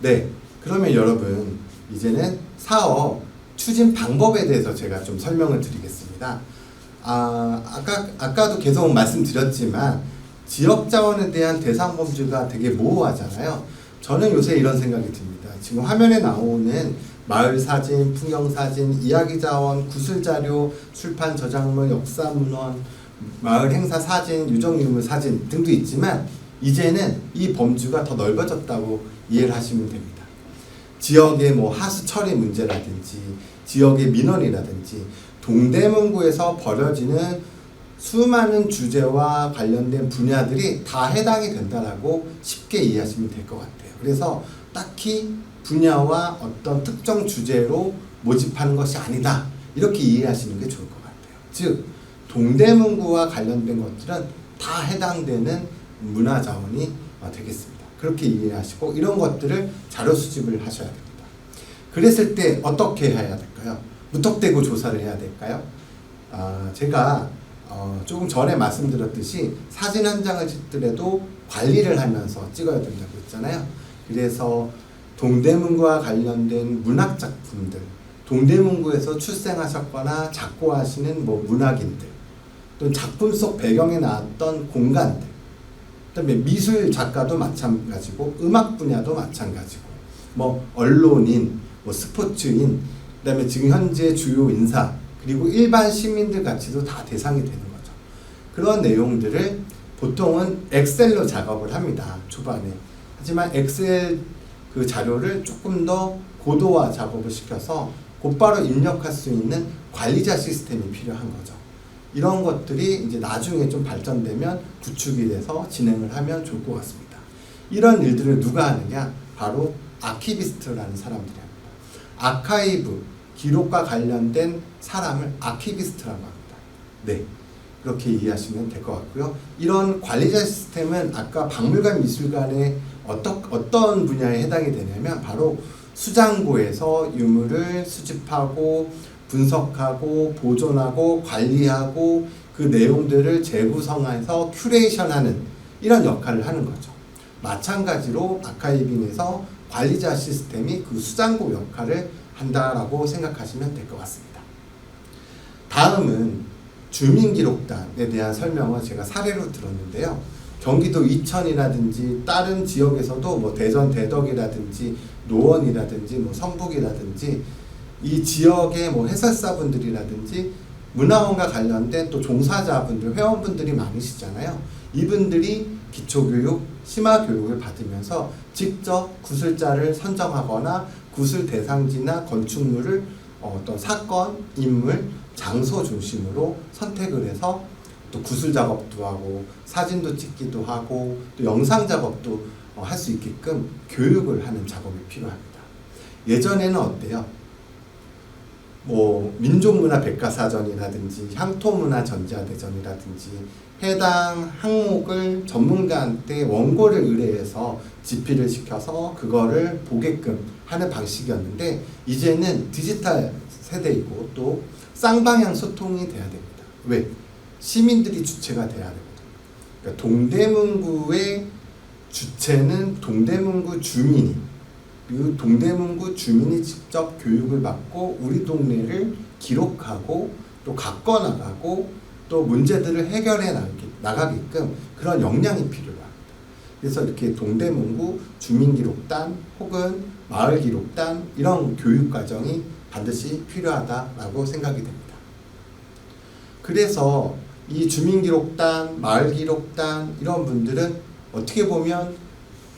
네, 그러면 여러분 이제는 사업 추진 방법에 대해서 제가 좀 설명을 드리겠습니다. 아까도 계속 말씀드렸지만 지역 자원에 대한 대상 범주가 되게 모호하잖아요. 저는 요새 이런 생각이 듭니다. 지금 화면에 나오는 마을 사진, 풍경 사진, 이야기 자원, 구술 자료, 술판 저작물, 역사 문헌, 마을 행사 사진, 유적 유물 사진 등도 있지만 이제는 이 범주가 더 넓어졌다고 이해를 하시면 됩니다. 지역의 뭐 하수 처리 문제라든지 지역의 민원이라든지 동대문구에서 벌어지는 수많은 주제와 관련된 분야들이 다 해당이 된다라고 쉽게 이해하시면 될 것 같아요. 그래서 딱히 분야와 어떤 특정 주제로 모집하는 것이 아니다, 이렇게 이해하시는 게 좋을 것 같아요. 즉 동대문구와 관련된 것들은 다 해당되는 문화자원이 되겠습니다. 그렇게 이해하시고 이런 것들을 자료 수집을 하셔야 됩니다. 그랬을 때 어떻게 해야 될까요? 무턱대고 조사를 해야 될까요? 제가 조금 전에 말씀드렸듯이 사진 한 장을 찍더라도 관리를 하면서 찍어야 된다고 했잖아요. 그래서 동대문구와 관련된 문학 작품들, 동대문구에서 출생하셨거나 작고하시는 뭐 문학인들, 또 작품 속 배경에 나왔던 공간들, 그다음에 미술 작가도 마찬가지고 음악 분야도 마찬가지고 뭐 언론인, 뭐 스포츠인, 그다음에 지금 현재 주요 인사, 그리고 일반 시민들 같이도 다 대상이 되는 거죠. 그런 내용들을 보통은 엑셀로 작업을 합니다, 초반에. 하지만 엑셀 그 자료를 조금 더 고도화 작업을 시켜서 곧바로 입력할 수 있는 관리자 시스템이 필요한 거죠. 이런 것들이 이제 나중에 좀 발전되면 구축이 돼서 진행을 하면 좋을 것 같습니다. 이런 일들을 누가 하느냐? 바로 아키비스트라는 사람들이 합니다. 아카이브, 기록과 관련된 사람을 아키비스트라고 합니다. 네, 그렇게 이해하시면 될 것 같고요. 이런 관리자 시스템은 아까 박물관, 미술관의 어떤 분야에 해당이 되냐면 바로 수장고에서 유물을 수집하고 분석하고 보존하고 관리하고 그 내용들을 재구성해서 큐레이션하는 이런 역할을 하는 거죠. 마찬가지로 아카이빙에서 관리자 시스템이 그 수장고 역할을 한다라고 생각하시면 될 것 같습니다. 다음은 주민기록단에 대한 설명을 제가 사례로 들었는데요. 경기도 이천이라든지 다른 지역에서도 뭐 대전 대덕이라든지 노원이라든지 뭐 성북이라든지 이 지역의 뭐 해설사분들이라든지 문화원과 관련된 또 종사자분들, 회원분들이 많으시잖아요. 이분들이 기초교육, 심화교육을 받으면서 직접 구술자를 선정하거나 구술 대상지나 건축물을 어떤 사건, 인물, 장소 중심으로 선택을 해서 또 구술 작업도 하고 사진도 찍기도 하고 또 영상 작업도 할 수 있게끔 교육을 하는 작업이 필요합니다. 예전에는 어때요? 뭐 민족문화 백과사전이라든지 향토문화 전자대전이라든지 해당 항목을 전문가한테 원고를 의뢰해서 집필을 시켜서 그거를 보게끔 하는 방식이었는데 이제는 디지털 세대이고 또 쌍방향 소통이 돼야 됩니다. 왜? 시민들이 주체가 돼야 됩니다. 그러니까 동대문구의 주체는 동대문구 주민이, 그리고 동대문구 주민이 직접 교육을 받고 우리 동네를 기록하고 또 가꿔나가고 또 문제들을 해결해 나가게끔 그런 역량이 필요합니다. 그래서 이렇게 동대문구 주민기록단 혹은 마을기록단 이런 교육과정이 반드시 필요하다라고 생각이 됩니다. 그래서 이 주민기록단, 마을기록단 이런 분들은 어떻게 보면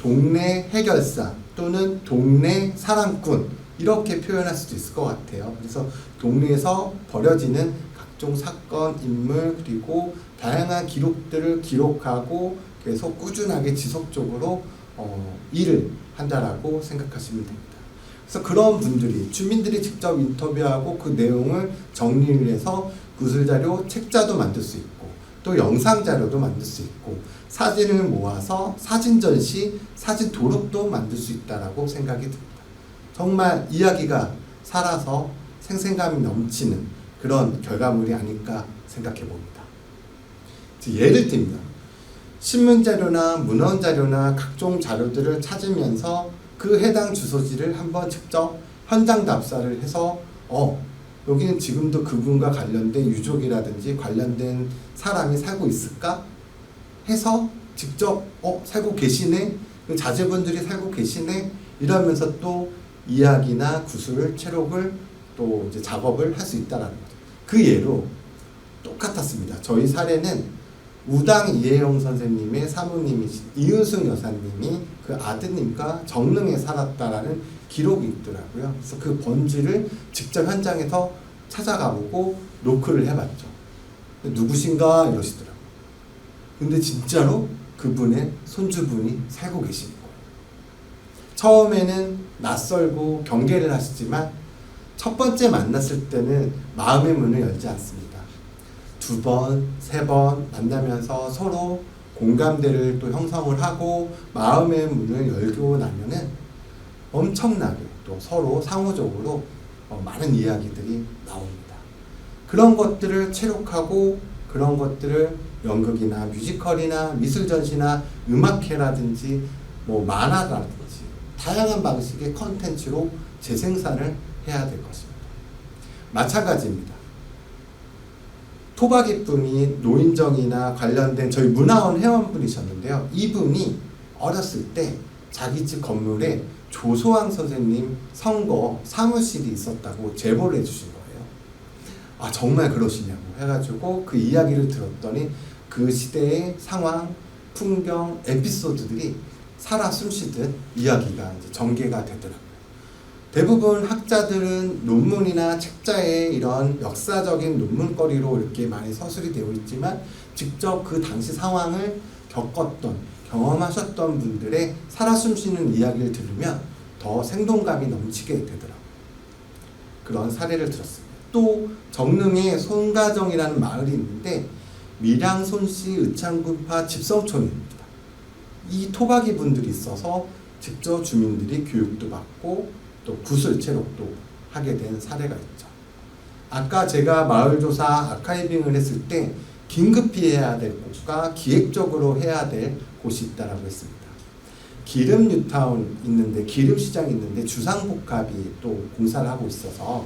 동네 해결사 또는 동네 사랑꾼 이렇게 표현할 수도 있을 것 같아요. 그래서 동네에서 벌어지는 각종 사건, 인물 그리고 다양한 기록들을 기록하고 계속 꾸준하게 지속적으로 일을 한다라고 생각하시면 됩니다. 그래서 그런 분들이 주민들이 직접 인터뷰하고 그 내용을 정리를 해서 구술자료 책자도 만들 수 있고 또 영상자료도 만들 수 있고 사진을 모아서 사진 전시, 사진 도록도 만들 수 있다라고 생각이 듭니다. 정말 이야기가 살아서 생생감이 넘치는 그런 결과물이 아닐까 생각해 봅니다. 예를 들면 신문자료나 문헌자료나 각종 자료들을 찾으면서 그 해당 주소지를 한번 직접 현장 답사를 해서 여기는 지금도 그분과 관련된 유족이라든지 관련된 사람이 살고 있을까? 해서 직접 살고 계시네? 그 자제분들이 살고 계시네? 이러면서 또 이야기나 구술, 체록을 또 이제 작업을 할 수 있다는 거죠. 그 예로 똑같았습니다. 저희 사례는 우당 이혜영 선생님의 사모님이신 이은숙 여사님이 그 아드님과 정릉에 살았다라는 기록이 있더라고요. 그래서 그 번지를 직접 현장에서 찾아가보고 노크를 해봤죠. 누구신가 이러시더라고요. 근데 진짜로 그분의 손주분이 살고 계신 거예요. 처음에는 낯설고 경계를 하시지만 첫 번째 만났을 때는 마음의 문을 열지 않습니다. 2번, 3번 만나면서 서로 공감대를 또 형성을 하고 마음의 문을 열고 나면은 엄청나게 또 서로 상호적으로 많은 이야기들이 나옵니다. 그런 것들을 체록하고 그런 것들을 연극이나 뮤지컬이나 미술전시나 음악회라든지 만화라든지 다양한 방식의 컨텐츠로 재생산을 해야 될 것입니다. 마찬가지입니다. 토박이 분이 노인정이나 관련된 저희 문화원 회원분이셨는데요. 이분이 어렸을 때 자기 집 건물에 조소왕 선생님 선거 사무실이 있었다고 제보를 해주신 거예요. 정말 그러시냐고 해가지고 그 이야기를 들었더니 그 시대의 상황, 풍경, 에피소드들이 살아 숨쉬듯 이야기가 이제 전개가 되더라고요. 대부분 학자들은 논문이나 책자에 이런 역사적인 논문거리로 이렇게 많이 서술이 되어 있지만 직접 그 당시 상황을 겪었던, 경험하셨던 분들의 살아 숨쉬는 이야기를 들으면 더 생동감이 넘치게 되더라고요. 그런 사례를 들었습니다. 또 정릉에 손가정이라는 마을이 있는데 밀양손씨 의창군파 집성촌입니다. 이 토박이 분들이 있어서 직접 주민들이 교육도 받고 또 구술 체록도 하게 된 사례가 있죠. 아까 제가 마을조사 아카이빙을 했을 때 긴급히 해야 될 곳과 기획적으로 해야 될 곳이 있다고 했습니다. 기름 뉴타운 있는데, 기름시장 있는데 주상복합이 또 공사를 하고 있어서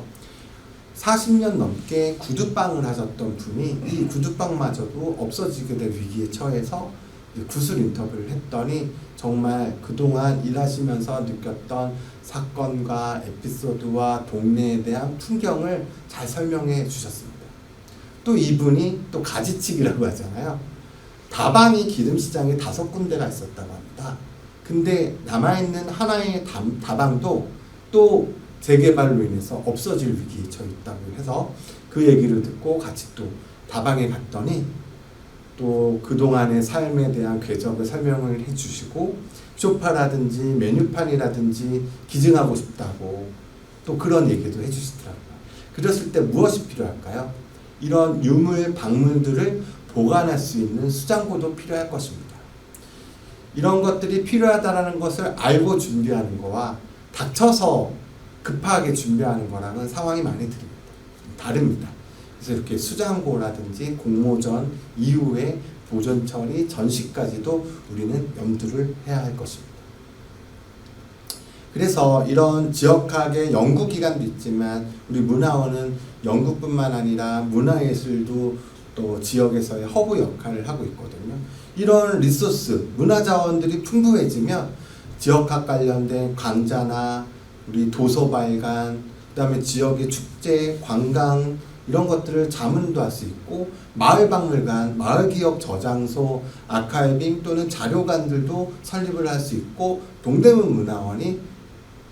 40년 넘게 구두방을 하셨던 분이 이 구두방마저도 없어지게 될 위기에 처해서 구술 인터뷰를 했더니 정말 그동안 일하시면서 느꼈던 사건과 에피소드와 동네에 대한 풍경을 잘 설명해 주셨습니다. 또 이분이 또 가지치기라고 하잖아요. 다방이 기름시장에 5군데가 있었다고 합니다. 근데 남아있는 하나의 다방도 또 재개발로 인해서 없어질 위기에 처해 있다고 해서 그 얘기를 듣고 같이 또 다방에 갔더니 또 그동안의 삶에 대한 궤적을 설명을 해주시고 쇼파라든지 메뉴판이라든지 기증하고 싶다고 또 그런 얘기도 해주시더라고요. 그랬을 때 무엇이 필요할까요? 이런 유물, 박물들을 보관할 수 있는 수장고도 필요할 것입니다. 이런 것들이 필요하다는 것을 알고 준비하는 거와 닥쳐서 급하게 준비하는 거랑은 상황이 많이 다릅니다. 그래서 이렇게 수장고라든지 공모전 이후에 보존 처리, 전시까지도 우리는 염두를 해야 할 것입니다. 그래서 이런 지역학의 연구기관도 있지만 우리 문화원은 연구뿐만 아니라 문화예술도 또 지역에서의 허브 역할을 하고 있거든요. 이런 리소스, 문화자원들이 풍부해지면 지역학 관련된 강좌나 우리 도서발간, 그 다음에 지역의 축제, 관광 이런 것들을 자문도 할 수 있고 마을박물관, 마을기억 저장소, 아카이빙 또는 자료관들도 설립을 할 수 있고 동대문 문화원이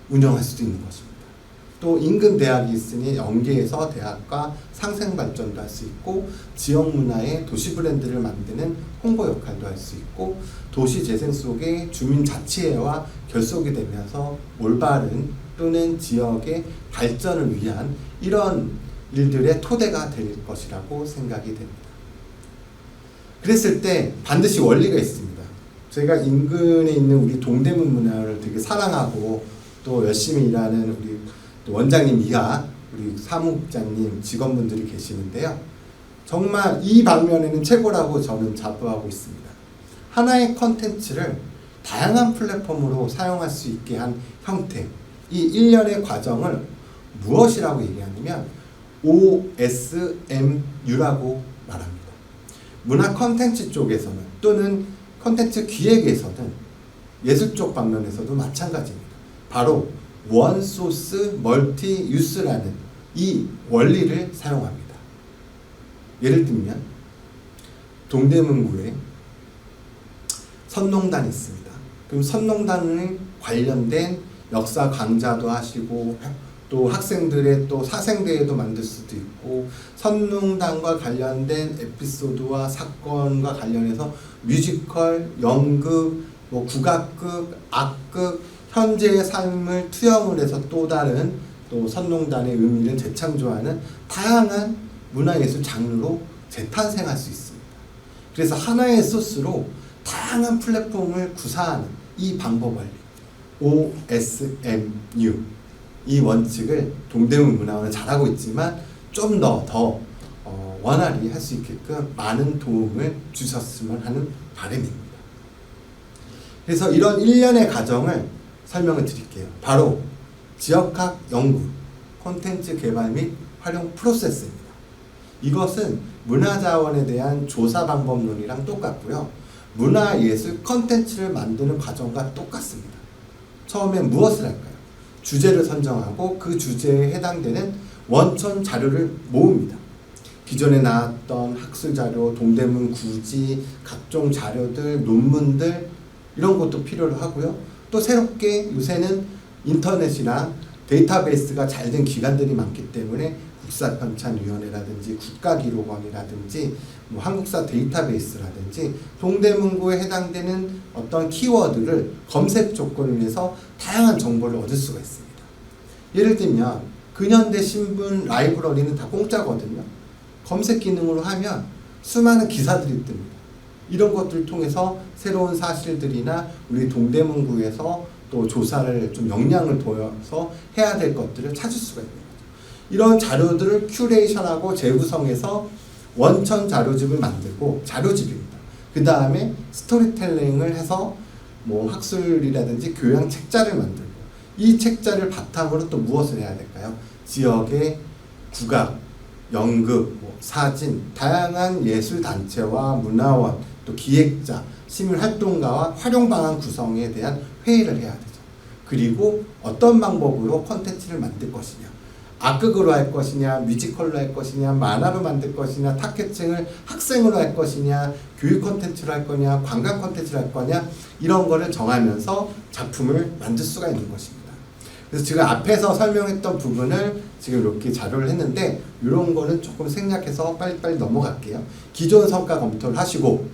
운영할 수도 있는 것입니다. 또 인근 대학이 있으니 연계해서 대학과 상생발전도 할 수 있고 지역 문화의 도시 브랜드를 만드는 홍보 역할도 할 수 있고 도시 재생 속에 주민 자치회와 결속이 되면서 올바른 또는 지역의 발전을 위한 이런 일들의 토대가 될 것이라고 생각이 됩니다. 그랬을 때 반드시 원리가 있습니다. 저희가 인근에 있는 우리 동대문 문화를 되게 사랑하고 또 열심히 일하는 우리 또 원장님 이하 우리 사무국장님 직원분들이 계시는데요. 정말 이 방면에는 최고라고 저는 자부하고 있습니다. 하나의 컨텐츠를 다양한 플랫폼으로 사용할 수 있게 한 형태, 이 일련의 과정을 무엇이라고 얘기하냐면 OSMU라고 말합니다. 문화 컨텐츠 쪽에서는 또는 컨텐츠 기획에서는 예술 쪽 방면에서도 마찬가지입니다. 바로 원 소스 멀티 유스라는 이 원리를 사용합니다. 예를 들면 동대문구에 선농단이 있습니다. 그럼 선농단에 관련된 역사 강좌도 하시고 또 학생들의 또 사생대회도 만들 수도 있고 선농단과 관련된 에피소드와 사건과 관련해서 뮤지컬, 연극, 뭐 국악극, 악극, 현재의 삶을 투영을 해서 또 다른 또 선농단의 의미를 재창조하는 다양한 문화예술 장르로 재탄생할 수 있습니다. 그래서 하나의 소스로 다양한 플랫폼을 구사하는 이 방법 원리 OSMU 이 원칙을 동대문 문화원은 잘하고 있지만 좀 더 원활히 할 수 있게끔 많은 도움을 주셨으면 하는 바람입니다. 그래서 이런 일련의 과정을 설명을 드릴게요. 바로 지역학 연구, 콘텐츠 개발 및 활용 프로세스입니다. 이것은 문화자원에 대한 조사 방법론이랑 똑같고요. 문화예술 콘텐츠를 만드는 과정과 똑같습니다. 처음엔 무엇을 할까요? 주제를 선정하고 그 주제에 해당되는 원천 자료를 모읍니다. 기존에 나왔던 학술자료, 동대문 구지, 각종 자료들, 논문들 이런 것도 필요로 하고요. 또 새롭게 요새는 인터넷이나 데이터베이스가 잘 된 기관들이 많기 때문에 국사편찬위원회라든지 국가기록원이라든지 뭐 한국사 데이터베이스라든지 동대문구에 해당되는 어떤 키워드를 검색 조건을 위해서 다양한 정보를 얻을 수가 있습니다. 예를 들면 근현대 신문 라이브러리는 다 공짜거든요. 검색 기능으로 하면 수많은 기사들이 뜹니다. 이런 것들을 통해서 새로운 사실들이나 우리 동대문구에서 또 조사를 좀 역량을 둬서 해야 될 것들을 찾을 수가 있는 거죠. 이런 자료들을 큐레이션하고 재구성해서 원천 자료집을 만들고 자료집입니다. 그 다음에 스토리텔링을 해서 뭐 학술이라든지 교양 책자를 만들고 이 책자를 바탕으로 또 무엇을 해야 될까요? 지역의 국악, 연극, 사진, 다양한 예술단체와 문화원, 또 기획자, 시민활동가와 활용방안 구성에 대한 회의를 해야 되죠. 그리고 어떤 방법으로 콘텐츠를 만들 것이냐, 악극으로 할 것이냐, 뮤지컬로 할 것이냐, 만화로 만들 것이냐, 타겟층을 학생으로 할 것이냐, 교육 콘텐츠로 할 거냐, 관광 콘텐츠로 할 거냐, 이런 거를 정하면서 작품을 만들 수가 있는 것입니다. 그래서 지금 앞에서 설명했던 부분을 지금 이렇게 자료를 했는데 이런 거는 조금 생략해서 빨리빨리 넘어갈게요. 기존 성과 검토를 하시고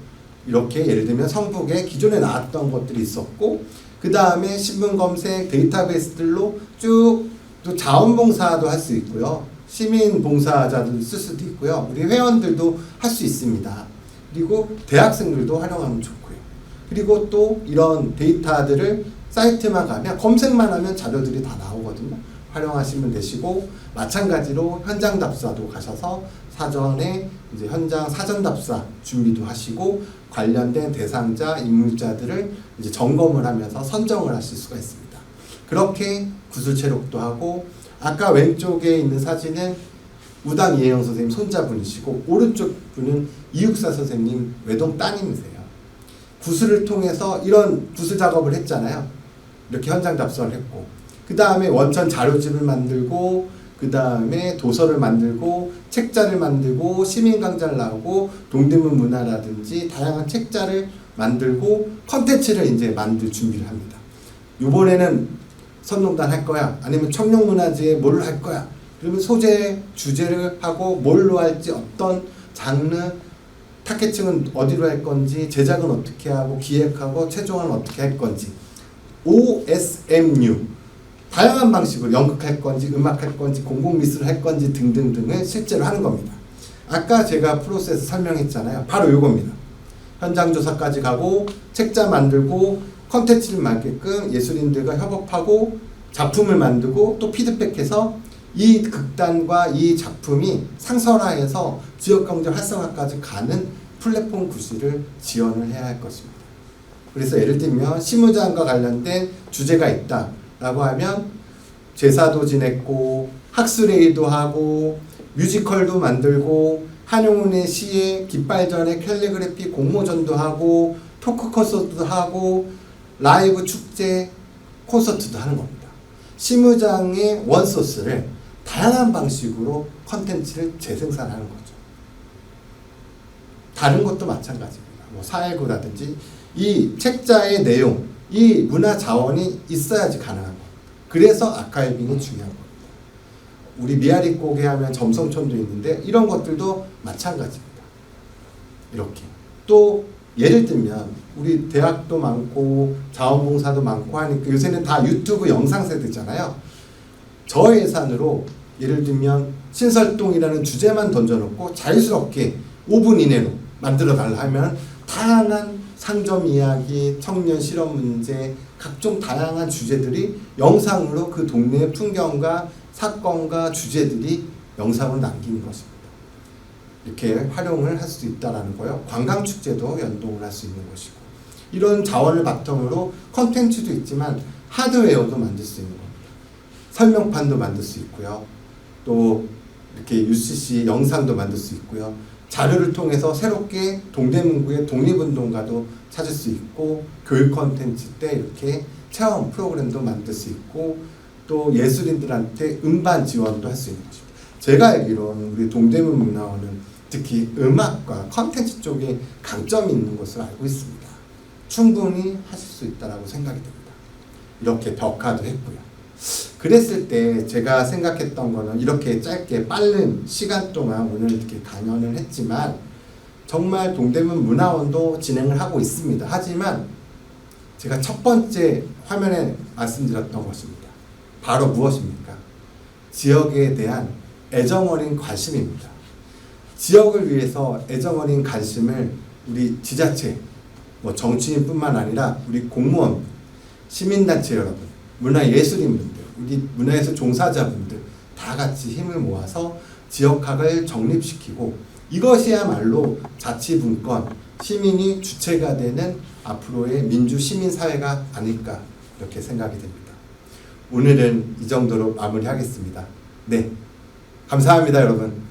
이렇게 예를 들면 성북에 기존에 나왔던 것들이 있었고 그 다음에 신문 검색 데이터베이스들로 쭉 또 자원봉사도 할 수 있고요. 시민봉사자들 쓸 수도 있고요. 우리 회원들도 할 수 있습니다. 그리고 대학생들도 활용하면 좋고요. 그리고 또 이런 데이터들을 사이트만 가면 검색만 하면 자료들이 다 나오거든요. 활용하시면 되시고 마찬가지로 현장 답사도 가셔서 사전에 이제 현장 사전 답사 준비도 하시고 관련된 대상자, 인물자들을 이제 점검을 하면서 선정을 하실 수가 있습니다. 그렇게 구술체록도 하고 아까 왼쪽에 있는 사진은 우당 이혜영 선생님 손자분이시고 오른쪽 분은 이육사 선생님 외동 따님이세요. 구술을 통해서 이런 구술 작업을 했잖아요. 이렇게 현장 답사를 했고 그 다음에 원천 자료집을 만들고 그 다음에 도서를 만들고 책자를 만들고 시민강좌를 나오고 동대문 문화라든지 다양한 책자를 만들고 컨텐츠를 이제 만들 준비를 합니다. 이번에는 선농단 할 거야 아니면 청룡문화제에 뭘 할 거야 그러면 소재 주제를 하고 뭘로 할지 어떤 장르 타겟층은 어디로 할 건지 제작은 어떻게 하고 기획하고 최종은 어떻게 할 건지 OSMU 다양한 방식으로 연극할 건지 음악할 건지 공공미술 할 건지 등등등을 실제로 하는 겁니다. 아까 제가 프로세스 설명했잖아요. 바로 이겁니다. 현장조사까지 가고 책자 만들고 컨텐츠를 만들게끔 예술인들과 협업하고 작품을 만들고 또 피드백해서 이 극단과 이 작품이 상설화해서 지역경제 활성화까지 가는 플랫폼 구실을 지원을 해야 할 것입니다. 그래서 예를 들면 시무장과 관련된 주제가 있다라고 하면 제사도 지냈고 학술회의도 하고 뮤지컬도 만들고 한용운의 시에 깃발전에 캘리그래피 공모전도 하고 토크 콘서트도 하고 라이브 축제 콘서트도 하는 겁니다. 시무장의 원소스를 다양한 방식으로 컨텐츠를 재생산하는 거죠. 다른 것도 마찬가지입니다. 뭐 사회구라든지 이 책자의 내용, 이 문화 자원이 있어야지 가능한 겁니다. 그래서 아카이빙이 중요한 겁니다. 우리 미아리고개 하면 점성촌도 있는데 이런 것들도 마찬가지입니다. 이렇게. 또 예를 들면 우리 대학도 많고 자원봉사도 많고 하니까 요새는 다 유튜브 영상 세대잖아요. 저 예산으로 예를 들면 신설동이라는 주제만 던져놓고 자유스럽게 5분 이내로 만들어 달라 하면 다양한 상점 이야기, 청년 실업 문제, 각종 다양한 주제들이 영상으로 그 동네의 풍경과 사건과 주제들이 영상을 남기는 것입니다. 이렇게 활용을 할 수 있다는 거요. 관광축제도 연동을 할 수 있는 것이고 이런 자원을 바탕으로 컨텐츠도 있지만 하드웨어도 만들 수 있는 겁니다. 설명판도 만들 수 있고요. 또 이렇게 UCC 영상도 만들 수 있고요. 자료를 통해서 새롭게 동대문구의 독립운동가도 찾을 수 있고 교육 컨텐츠 때 이렇게 체험 프로그램도 만들 수 있고 또 예술인들한테 음반 지원도 할 수 있는 것입니다. 제가 알기로는 우리 동대문 문화원은 특히 음악과 컨텐츠 쪽에 강점이 있는 것으로 알고 있습니다. 충분히 하실 수 있다고 생각이 됩니다. 이렇게 벽화도 했고요. 그랬을 때 제가 생각했던 거는 이렇게 짧게 빠른 시간 동안 오늘 이렇게 강연을 했지만 정말 동대문 문화원도 진행을 하고 있습니다. 하지만 제가 첫 번째 화면에 말씀드렸던 것입니다. 바로 무엇입니까? 지역에 대한 애정어린 관심입니다. 지역을 위해서 애정어린 관심을 우리 지자체, 뭐 정치인뿐만 아니라 우리 공무원, 시민단체 여러분, 문화예술인분들, 우리 문화예술 종사자분들 다 같이 힘을 모아서 지역학을 정립시키고 이것이야말로 자치분권, 시민이 주체가 되는 앞으로의 민주시민사회가 아닐까 이렇게 생각이 됩니다. 오늘은 이 정도로 마무리하겠습니다. 네, 감사합니다 여러분.